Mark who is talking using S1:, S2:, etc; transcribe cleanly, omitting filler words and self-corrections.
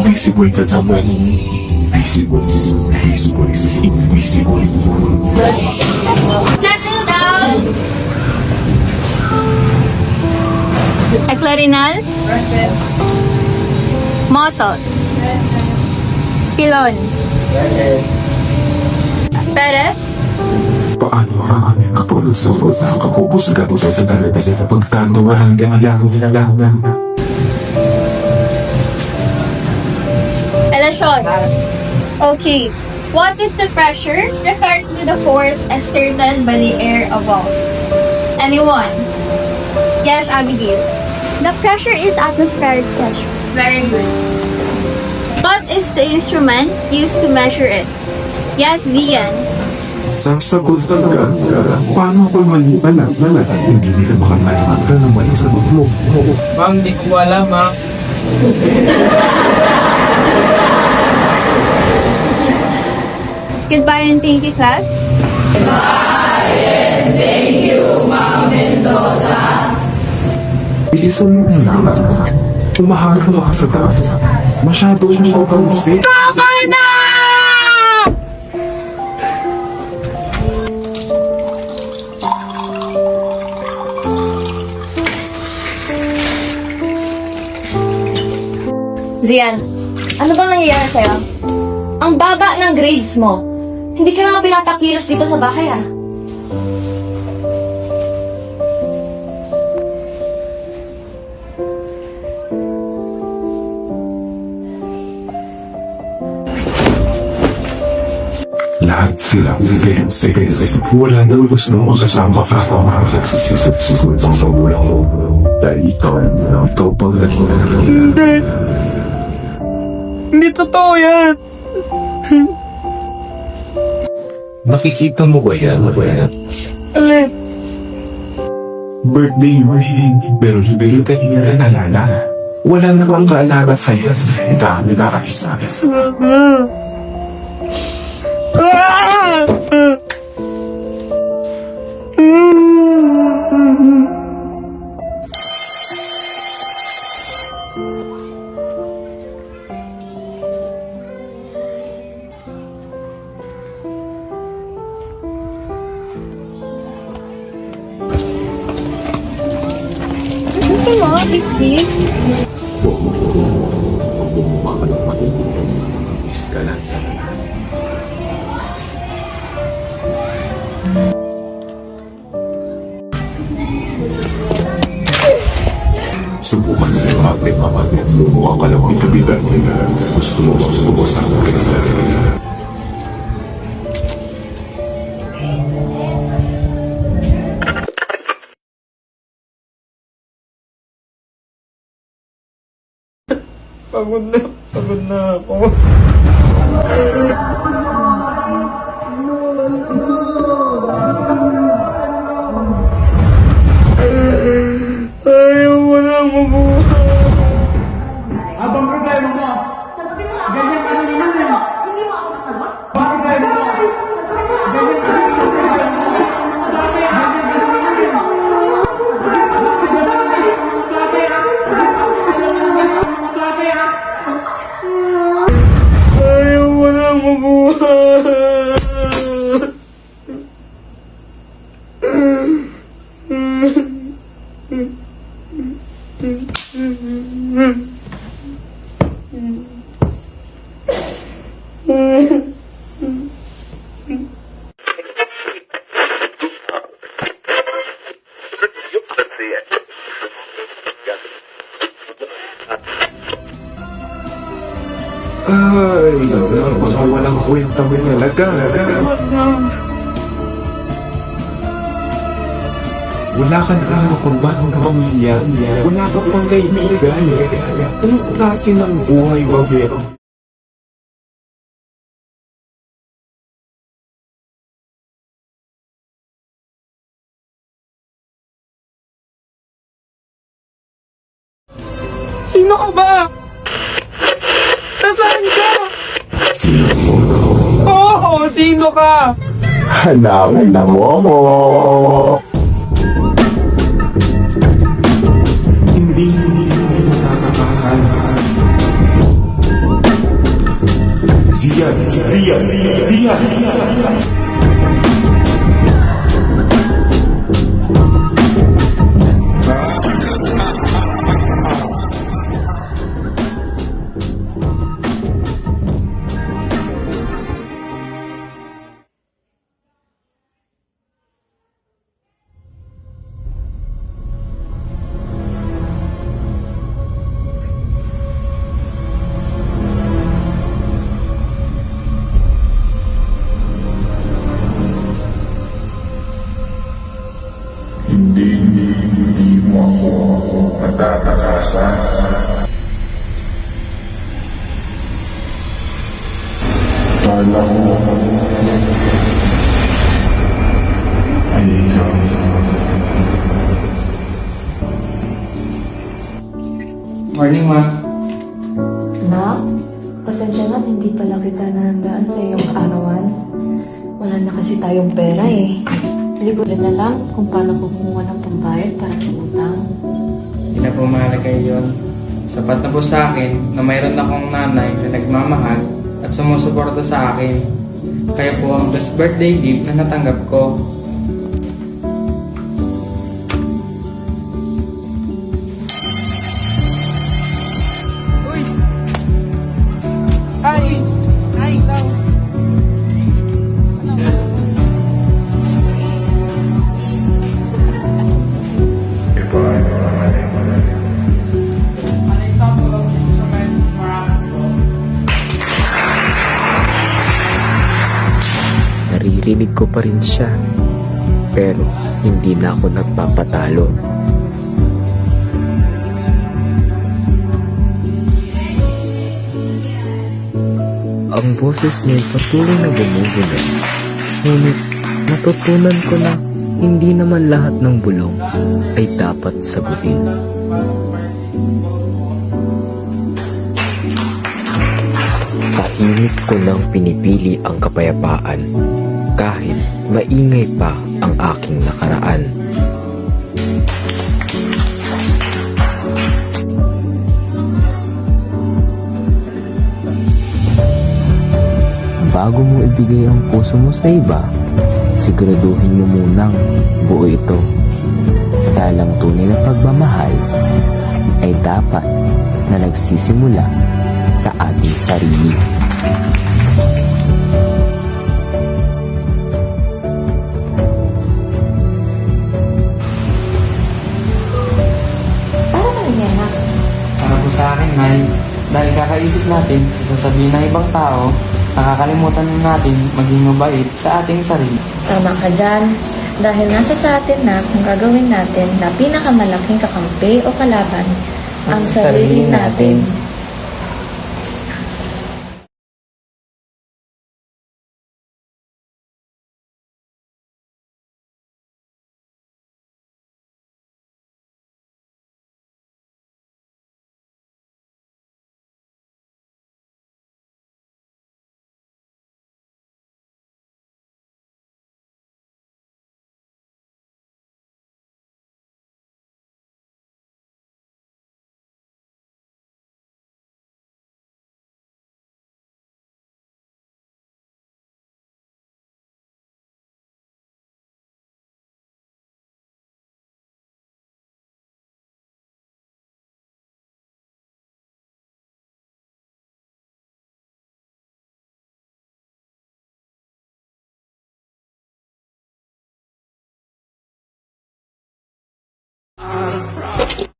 S1: Visible to someone. Visible, invisible.
S2: Settle down! Eclarinal? Motos? Kilon? Perez?
S1: Paano ang kapulot sa puta ang kapupos gato sa dalaga pagtanto hanggang lang.
S2: Elasyon. Okay. What is the pressure? Referred to the force exerted by the air above. Anyone? Yes, Abigail.
S3: The pressure is atmospheric pressure.
S2: Very good. What is the instrument used to measure it? Yes, Zian.
S1: Sasagot ka, paano ko malipalag na hindi nila makakalimutan ng mali sa mo.
S4: Ma'am, di ko alam, ma'am.
S2: Goodbye and thank you, class.
S1: Bilisan mo na lang. Umaharap ka sa taas. Masyado mo kapansin.
S3: Zian, ano bang nangyayari sa'yo? Ang baba ng grades mo. Hindi ka nga pinatakilos dito sa bahay, ah.
S1: Lahat sila sige. Wala daw gusto mong kasama ka magsisisip-sipot ang magulang mo. Dahil ikaw pang
S4: Hindi totoo yan.
S1: nakikita mo ba yan?
S4: Alin?
S1: Birthday ring, pero hindi ka niya nalala. Wala namang kaalala sa'yo. Dami nakakaisa.
S2: Ito mo, Dikdik.
S1: Subukan mo yung ating mamagin. Mukhang kalawang itabitan nila. Gusto mo sa akin.
S4: Pagod na ako. Ayaw mo na mabuhay.
S5: Abang problema mo? Ganyan ka naman eh.
S3: Hindi mo ako nasagot?
S5: Bakit tayo mo? Ganyan ka
S4: Ayaw mo na mabuhay.
S1: Ay, baka walang kwenta mo talaga. Wala ka na kung bakit pamilya. Wala ka pang kaibigan. Anong klase ng buhay ba meron?
S4: Sino ka ba? Nasaan ka?
S1: Sino mo?
S4: Oo, sino ka?
S1: Hanapin na mo. Hindi makakakasan. Zia. Hindi mo ako matatakasan. Kala ko ay ikaw.
S5: Morning, ma.
S3: Na, pasensya na, hindi pala kita nahandaan sa iyong arawan. Wala na kasi tayong pera eh. Ligurin na lang kung paano kumuha ng pambayad para sa utang.
S5: Hindi na po mahalaga yun. Sapat na po sa akin na mayroon akong nanay na nagmamahal at sumusuporta sa akin. Kaya po ang last birthday gift na natanggap ko.
S4: Uy! Ay lang.
S5: An example of instrument Maracas.
S6: Naririnig ko pa rin siya, pero hindi na ako nagpapatalo. Ang boses niya'y patuloy na gumugulo, ngunit natutunan ko na hindi naman lahat ng bulong ay dapat sagutin. Tahimik ko nang pinipili ang kapayapaan kahit maingay pa ang aking nakaraan. Bago mo ibigay ang puso mo sa iba, siguraduhin mo munang buo ito. Dahil ang tunay na pagmamahal ay dapat na nagsisimula sa ating sarili.
S3: Para ka rin yan, ha?
S5: Para po sa akin, Nay, dahil kakaisip natin sa sasabihin ng ibang tao, nakakalimutan na natin maging mabait sa ating sarili.
S3: Tama ka dyan. Dahil nasa sa atin na kung gagawin natin na pinakamalaking kakampi o kalaban ang sarili natin.